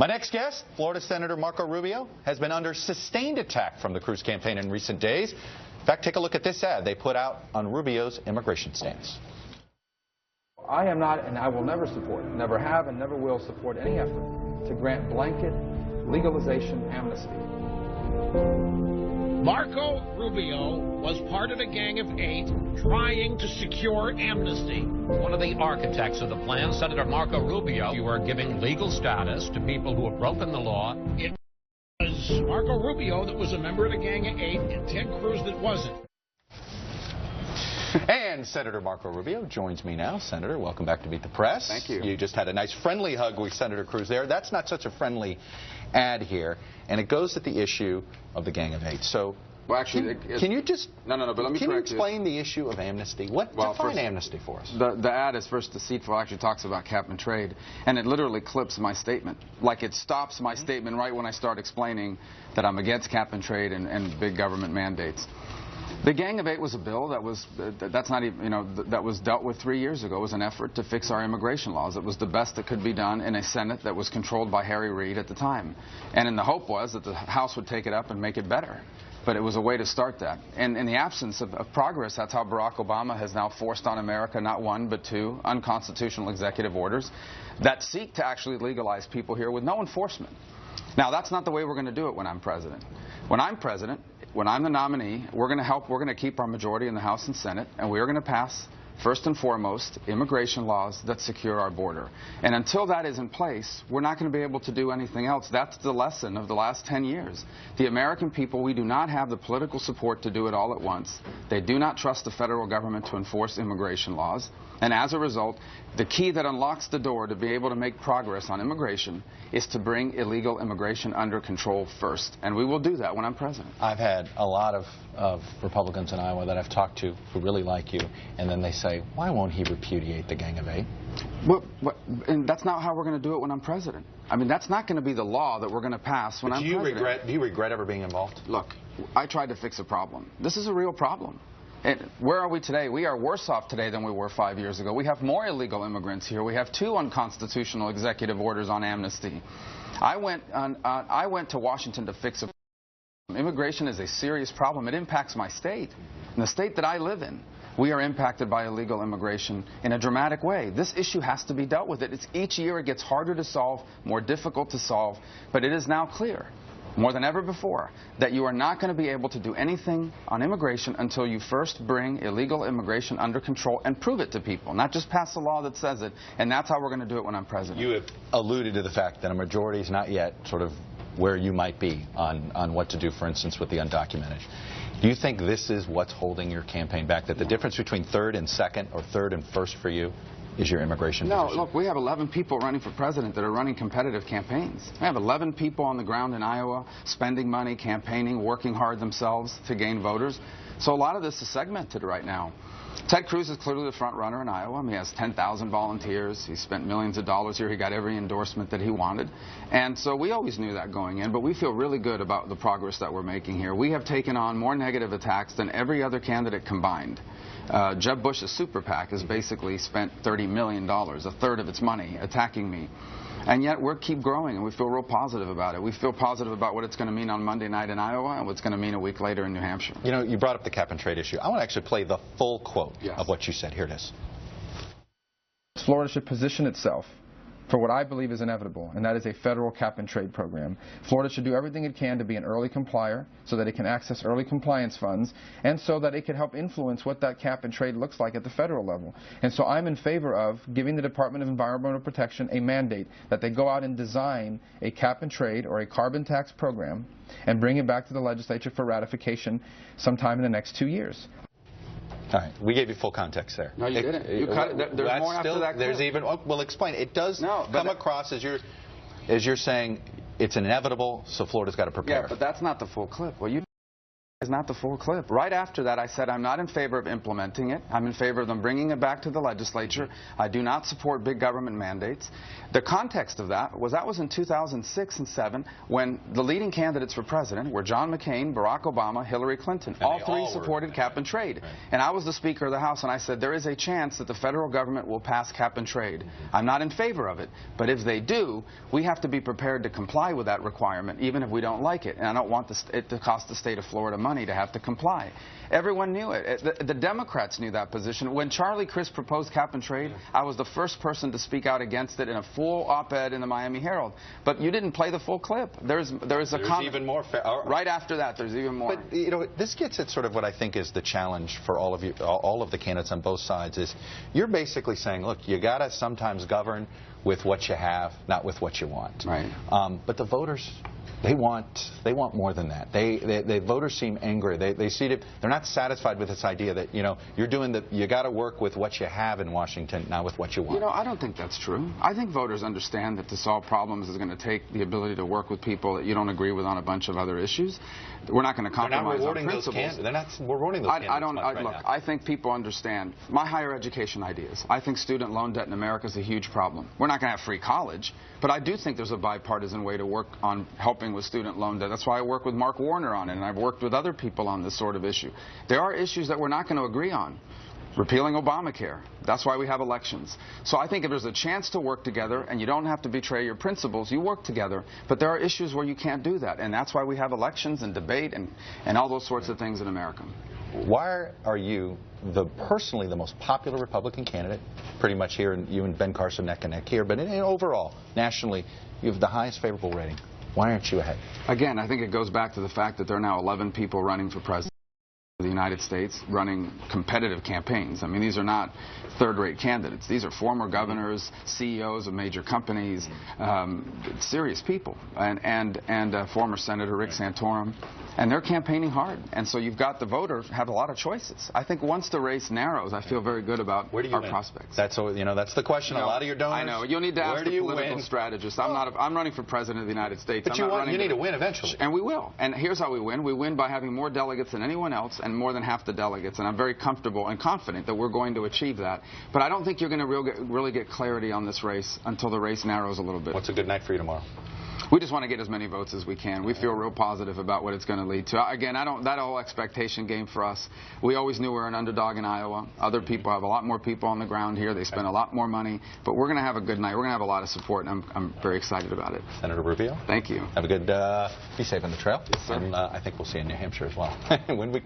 My next guest, Florida Senator Marco Rubio, has been under sustained attack from the Cruz campaign in recent days. In fact, take a look at this ad they put out on Rubio's immigration stance. I am not, and I will never support, never have and never will support any effort to grant blanket legalization amnesty. Marco Rubio was part of a gang of 8 trying to secure amnesty. One of the architects of the plan, Senator Marco Rubio, you are giving legal status to people who have broken the law. It was Marco Rubio that was a member of a gang of 8 and Ted Cruz that wasn't. And Senator Marco Rubio joins me now. Senator, welcome back to Meet the Press. Thank you. You just had a nice friendly hug with Senator Cruz there. That's not such a friendly ad here, and it goes at the issue of the Gang of 8. So, well, actually, can you just but let me can you correct explain the issue of amnesty? Define amnesty for us. The ad is first deceitful. Actually talks about cap and trade, and it literally clips my statement. Like it stops my statement right when I start explaining that I'm against cap and trade and big government mandates. The Gang of 8 was a bill that was that was dealt with 3 years ago. It was an effort to fix our immigration laws. It was the best that could be done in a Senate that was controlled by Harry Reid at the time. And the hope was that the House would take it up and make it better. But it was a way to start that. And in the absence of progress, that's how Barack Obama has now forced on America not 1 but 2 unconstitutional executive orders that seek to actually legalize people here with no enforcement. Now, that's not the way we're going to do it when I'm president. When I'm president, when I'm the nominee, we're going to keep our majority in the House and Senate, and we're going to pass, first and foremost, immigration laws that secure our border. And until that is in place, we're not going to be able to do anything else. That's the lesson of the last 10 years. The American people, we do not have the political support to do it all at once. They do not trust the federal government to enforce immigration laws. And as a result, the key that unlocks the door to be able to make progress on immigration is to bring illegal immigration under control first. And we will do that when I'm president. I've had a lot of Republicans in Iowa that I've talked to who really like you, and then they say, why won't he repudiate the Gang of 8? And that's not how we're going to do it when I'm president. I mean, that's not going to be the law that we're going to pass when I'm president. Do you regret ever being involved? Look, I tried to fix a problem. This is a real problem. And where are we today? We are worse off today than we were 5 years ago. We have more illegal immigrants here. We have 2 unconstitutional executive orders on amnesty. I went to Washington to fix a problem. Immigration is a serious problem. It impacts my state. In the state that I live in, we are impacted by illegal immigration in a dramatic way. This issue has to be dealt with. Each year it gets harder to solve, more difficult to solve, but it is now clear, more than ever before, that you are not going to be able to do anything on immigration until you first bring illegal immigration under control and prove it to people, not just pass a law that says it. And that's how we're going to do it when I'm president. You have alluded to the fact that a majority is not yet sort of where you might be on what to do, for instance, with the undocumented. Do you think this is what's holding your campaign back, that the difference between third and second or third and first for you is your immigration position? No, look, we have 11 people running for president that are running competitive campaigns. We have 11 people on the ground in Iowa spending money, campaigning, working hard themselves to gain voters. So a lot of this is segmented right now. Ted Cruz is clearly the front runner in Iowa. I mean, he has 10,000 volunteers. He spent millions of dollars here. He got every endorsement that he wanted. And so we always knew that going in, but we feel really good about the progress that we're making here. We have taken on more negative attacks than every other candidate combined. Jeb Bush's super PAC has basically spent $30 million, a third of its money, attacking me. And yet we keep growing, and we feel real positive about it. We feel positive about what it's going to mean on Monday night in Iowa and what it's going to mean a week later in New Hampshire. You know, you brought up the cap and trade issue. I want to actually play the full quote of what you said. Here it is. Florida should position itself for what I believe is inevitable, and that is a federal cap and trade program. Florida should do everything it can to be an early complier so that it can access early compliance funds and so that it can help influence what that cap and trade looks like at the federal level. And so I'm in favor of giving the Department of Environmental Protection a mandate that they go out and design a cap and trade or a carbon tax program and bring it back to the legislature for ratification sometime in the next 2 years. All right, we gave you full context there. No, you didn't. You cut it. There's more after that. There's even. Well, explain. It does come across as you're saying it's inevitable, so Florida's got to prepare. Yeah, but that's not the full clip. Well, you. is not the full clip. Right after that, I said I'm not in favor of implementing it. I'm in favor of them bringing it back to the legislature. I do not support big government mandates. The context of that was in 2006 and 7 when the leading candidates for president were John McCain, Barack Obama, Hillary Clinton. All three supported cap and trade. Right. And I was the Speaker of the House, and I said there is a chance that the federal government will pass cap and trade. I'm not in favor of it, but if they do, we have to be prepared to comply with that requirement, even if we don't like it. And I don't want it to cost the state of Florida money to have to comply. Everyone knew it. The Democrats knew that position. When Charlie Crist proposed cap and trade, I was the first person to speak out against it in a full op-ed in the Miami Herald. But you didn't play the full clip. There's even more. Right after that, there's even more. But you know, this gets at sort of what I think is the challenge for all of you, all of the candidates on both sides. Is you're basically saying, look, you got to sometimes govern with what you have, not with what you want. Right. But the voters. They want more than that. The voters seem angry. They see it. They're not satisfied with this idea that you got to work with what you have in Washington, not with what you want. I don't think that's true. I think voters understand that to solve problems is going to take the ability to work with people that you don't agree with on a bunch of other issues. We're not going to compromise on principles. They're not rewarding those candidates. I think people understand my higher education ideas. I think student loan debt in America is a huge problem. We're not going to have free college, but I do think there's a bipartisan way to work on helping with student loan debt. That's why I work with Mark Warner on it, and I've worked with other people on this sort of issue. There are issues that we're not going to agree on. Repealing Obamacare. That's why we have elections. So I think if there's a chance to work together, and you don't have to betray your principles, you work together. But there are issues where you can't do that, and that's why we have elections and debate and all those sorts of things in America. Why are you personally the most popular Republican candidate, pretty much here, and you and Ben Carson neck and neck here, but overall, nationally, you have the highest favorable rating? Why aren't you ahead? Again, I think it goes back to the fact that there are now 11 people running for president of the United States, running competitive campaigns. I mean, these are not third-rate candidates. These are former governors, CEOs of major companies, serious people, and former Senator Rick Santorum. And they're campaigning hard. And so you've got the voters have a lot of choices. I think once the race narrows, I feel very good about our prospects. That's the question. A lot of your donors. I know. You'll need to ask the political strategist. I'm running for president of the United States. But you need to win eventually. And we will. And here's how we win. We win by having more delegates than anyone else and more than half the delegates. And I'm very comfortable and confident that we're going to achieve that. But I don't think you're going to really get clarity on this race until the race narrows a little bit. What's a good night for you tomorrow? We just want to get as many votes as we can. We feel real positive about what it's going to lead to. Again, that whole expectation game for us, we always knew we were an underdog in Iowa. Other people have a lot more people on the ground here. They spend a lot more money. But we're going to have a good night. We're going to have a lot of support, and I'm very excited about it. Senator Rubio. Thank you. Have a good, be safe on the trail. Yes, sir. And I think we'll see you in New Hampshire as well. When we